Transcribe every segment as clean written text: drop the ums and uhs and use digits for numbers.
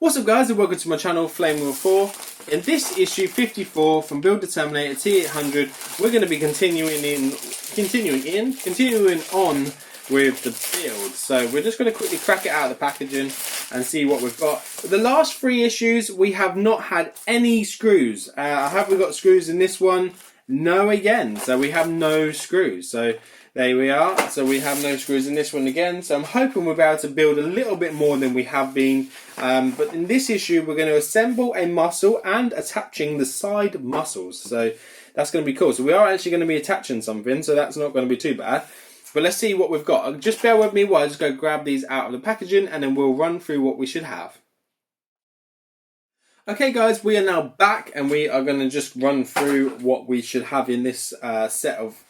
What's up guys and welcome to my channel Flame Wheel 4. In this issue 54 from Build the Terminator T-800 we're going to be continuing on with the build. So we're just going to quickly crack it out of the packaging and see what we've got. The last three issues we have not had any screws. Have we got screws in this one? No again. So we have no screws. So there we are. So we have no screws in this one again. So I'm hoping we'll be able to build a little bit more than we have been. But in this issue, we're going to assemble a muscle and attaching the side muscles. So that's going to be cool. So we are actually going to be attaching something. So that's not going to be too bad. But let's see what we've got. Just bear with me while I just go grab these out of the packaging and then we'll run through what we should have. Okay guys, we are now back and we are going to just run through what we should have in this set of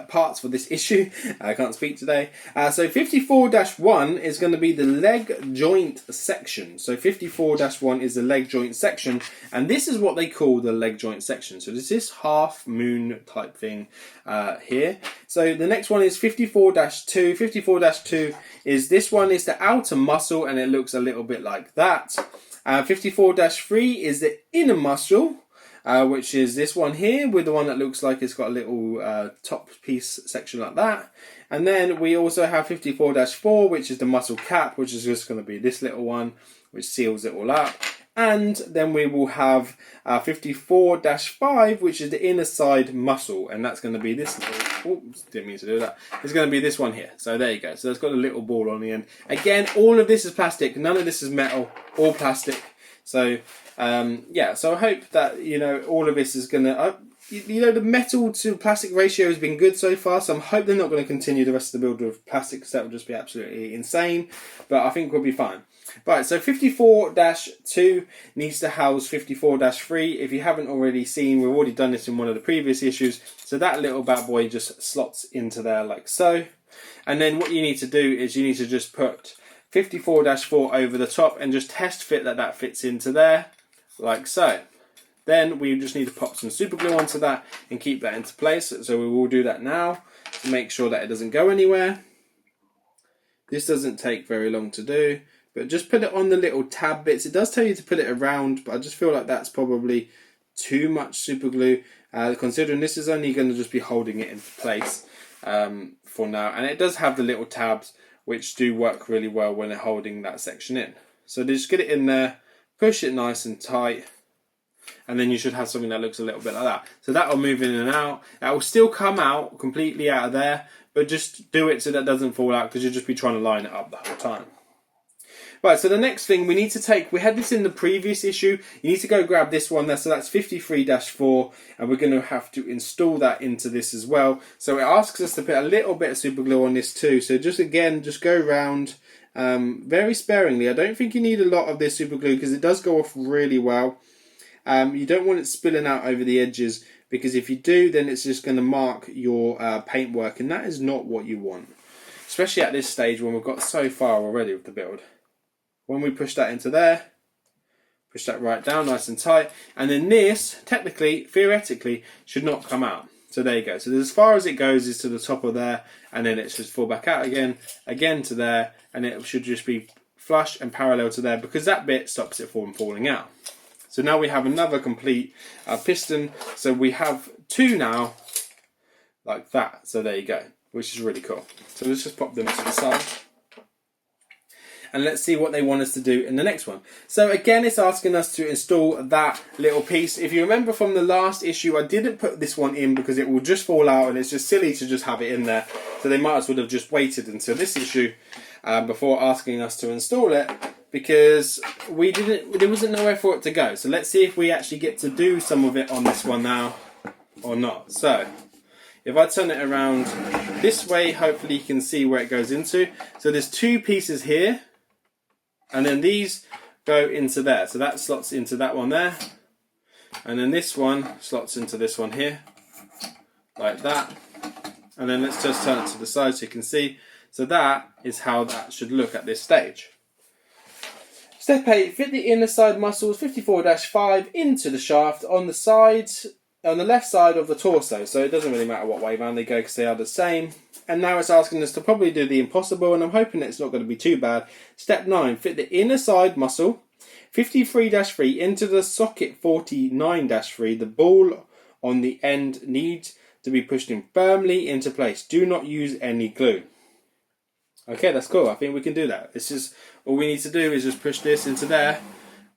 parts for this issue. I can't speak today. So 54-1 is going to be the leg joint section. So 54-1 is the leg joint section, and this is what they call the leg joint section. So there's this half moon type thing here. So the next one is 54-2. 54-2 is this one is the outer muscle and it looks a little bit like that. 54-3 is the inner muscle, which is this one here with the one that looks like it's got a little top piece section like that. And then we also have 54-4, which is the muscle cap, which is just going to be this little one, which seals it all up. And then we will have 54-5, which is the inner side muscle, and that's going to be this little, oops, didn't mean to do that. It's going to be this one here. So there you go. So it's got a little ball on the end. Again, all of this is plastic. None of this is metal. All plastic. So yeah. So I hope that all of this is going to. The metal to plastic ratio has been good so far, so I'm hoping they're not going to continue the rest of the build with plastic, because that would just be absolutely insane. But I think we'll be fine. Right, so 54-2 needs to house 54-3. If you haven't already seen, we've already done this in one of the previous issues. So that little bad boy just slots into there like so. And then what you need to do is you need to just put 54-4 over the top and just test fit that fits into there like so. Then we just need to pop some super glue onto that and keep that into place. So we will do that now to make sure that it doesn't go anywhere. This doesn't take very long to do, but just put it on the little tab bits. It does tell you to put it around, but I just feel like that's probably too much super glue, considering this is only going to just be holding it into place for now. And it does have the little tabs, which do work really well when they're holding that section in. So just get it in there, push it nice and tight, and then you should have something that looks a little bit like that. So that will move in and out. That will still come out completely out of there, but just do it so that doesn't fall out, because you'll just be trying to line it up the whole time. Right, so the next thing we need to take, we had this in the previous issue, you need to go grab this one there, so that's 53-4, and we're going to have to install that into this as well. So it asks us to put a little bit of super glue on this too, so just go around very sparingly. I don't think you need a lot of this super glue because it does go off really well. You don't want it spilling out over the edges, because if you do, then it's just going to mark your paintwork, and that is not what you want. Especially at this stage when we've got so far already with the build. When we push that into there, push that right down nice and tight, and then this, technically, theoretically, should not come out. So there you go. So as far as it goes is to the top of there, and then it should fall back out again to there, and it should just be flush and parallel to there, because that bit stops it from falling out. So now we have another complete piston. So we have two now, like that. So there you go, which is really cool. So let's just pop them to the side. And let's see what they want us to do in the next one. So again, it's asking us to install that little piece. If you remember from the last issue, I didn't put this one in because it will just fall out and it's just silly to just have it in there. So they might as well have just waited until this issue before asking us to install it, because there wasn't nowhere for it to go. So let's see if we actually get to do some of it on this one now or not. So if I turn it around this way, hopefully you can see where it goes into. So there's two pieces here, and then these go into there. So that slots into that one there, and then this one slots into this one here, like that. And then let's just turn it to the side so you can see. So that is how that should look at this stage. Step 8, fit the inner side muscles 54-5 into the shaft on the sides, on the left side of the torso. So it doesn't really matter what way round they go because they are the same. And now it's asking us to probably do the impossible, and I'm hoping it's not going to be too bad. Step 9, fit the inner side muscle 53-3 into the socket 49-3. The ball on the end needs to be pushed in firmly into place. Do not use any glue. Okay, that's cool. I think we can do that. This is all we need to do is just push this into there.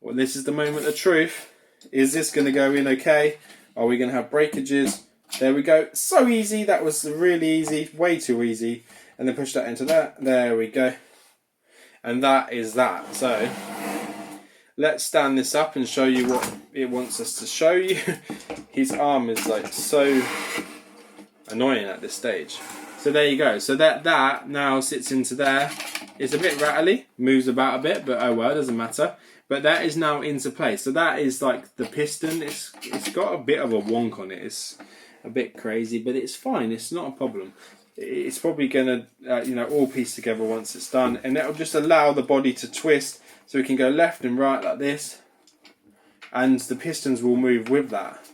Well, this is the moment of truth. Is this going to go in okay? Are we going to have breakages? There we go. So easy. That was really easy. Way too easy. And then push that into that. There we go. And that is that. So let's stand this up and show you what it wants us to show you. His arm is like so annoying at this stage. So there you go. So that now sits into there. It's a bit rattly, moves about a bit, but oh well, doesn't matter. But that is now into place. So that is like the piston. It's got a bit of a wonk on it. It's a bit crazy, but it's fine. It's not a problem. It's probably gonna all piece together once it's done, and that'll just allow the body to twist, so we can go left and right like this, and the pistons will move with that,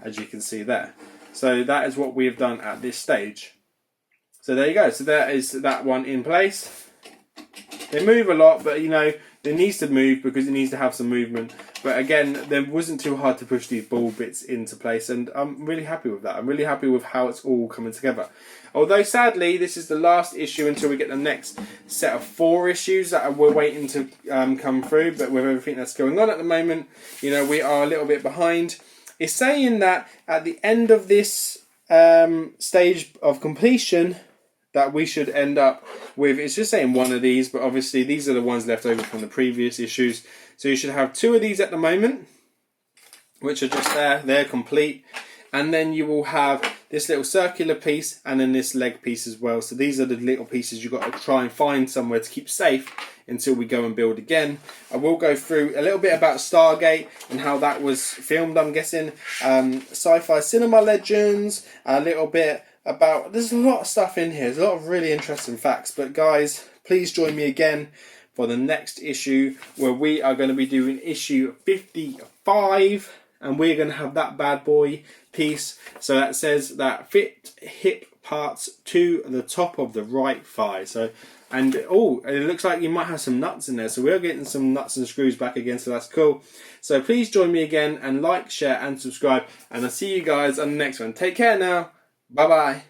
as you can see there. So that is what we have done at this stage. So there you go. So that is that one in place. They move a lot, but it needs to move because it needs to have some movement. But again, it wasn't too hard to push these ball bits into place, and I'm really happy with that. I'm really happy with how it's all coming together. Although sadly, this is the last issue until we get the next set of 4 issues that we're waiting to come through. But with everything that's going on at the moment, we are a little bit behind. It's saying that at the end of this stage of completion, that we should end up with, it's just saying one of these, but obviously these are the ones left over from the previous issues. So you should have 2 of these at the moment, which are just there, they're complete. And then you will have this little circular piece and then this leg piece as well. So these are the little pieces you've got to try and find somewhere to keep safe until we go and build again. I will go through a little bit about Stargate and how that was filmed, I'm guessing. Sci-fi cinema legends, a little bit about, there's a lot of stuff in here. There's a lot of really interesting facts. But guys, please join me again for the next issue, where we are going to be doing issue 55, and we're going to have that bad boy piece. So that says that fit hip parts to the top of the right thigh. So, and it looks like you might have some nuts in there. So we're getting some nuts and screws back again, so that's cool. So please join me again and like, share and subscribe, and I'll see you guys on the next one. Take care now. Bye bye.